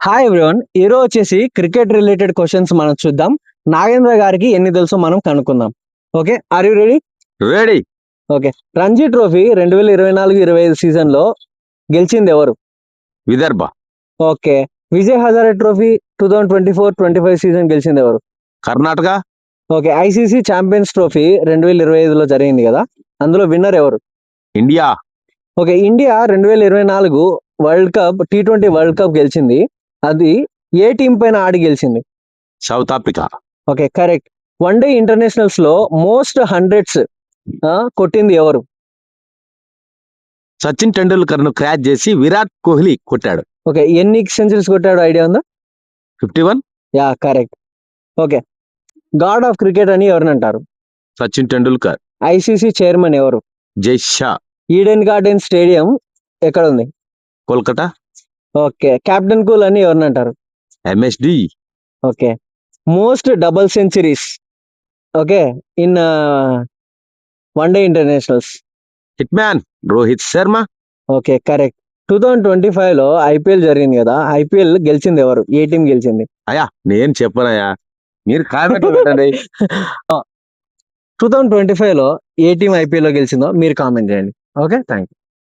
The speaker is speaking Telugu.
Hi everyone. ఈరోజు వచ్చేసి క్రికెట్ రిలేటెడ్ క్వశ్చన్స్ మనం చూద్దాం. నాగేంద్ర గారికి ఎన్ని తెలుసో మనం కనుక్కుందాం. Okay, are you ready? Ready. Okay, Ranji trophy 2024-25 season లో గెలిచింది ఎవరు? Vidarbha. Okay, Vijay Hazare trophy 2024-25 season గెలిచింది ఎవరు? Karnataka. Okay, ICC champions trophy 2025లో జరిగింది కదా, అందులో విన్నర్ ఎవరు? India. Okay, India 2024 world cup T20 world cup గెలిచింది. అది ఏ టీం పైన ఆడి గెలిచింది? South Africa. Okay, correct. One day internationals లో మోస్ట్ హండ్రెడ్స్ కొట్టింది ఎవరు? సచిన్ టెండూల్కర్ ను క్రాచ్ చేసి విరాట్ కోహ్లీ కొట్టాడు. ఓకే, ఎన్ని సెంచరీస్ కొట్టాడు ఐడియా ఉందా? 51. Yeah, correct. Okay, God of cricket అని ఎవరిని అంటారు? సచిన్ టెండూల్కర్. ఐసీసీ చైర్మన్ ఎవరు? జై షా. ఈడెన్ గార్డెన్ స్టేడియం ఎక్కడ ఉంది? కోల్కతా. ఓకే, కెప్టెన్ కూల్ అని ఎవరిని అంటారు? MSD. Okay, most double centuries okay in one day internationals. Hit man Rohit Sharma. Okay, correct. 2025 లో ఐపీఎల్ జరిగింది కదా, ఐపీఎల్ గెలిచింది ఎవరు? ఏ టీం గెలిచింది? అయ్యా నేను చెప్పనయ్యా, మీరు కామెంట్ పెట్టండి. 2025 లో ఏ టీం ఐపీఎల్ లో గెలిచిందో మీరు కామెంట్ చేయండి. Okay, thank you.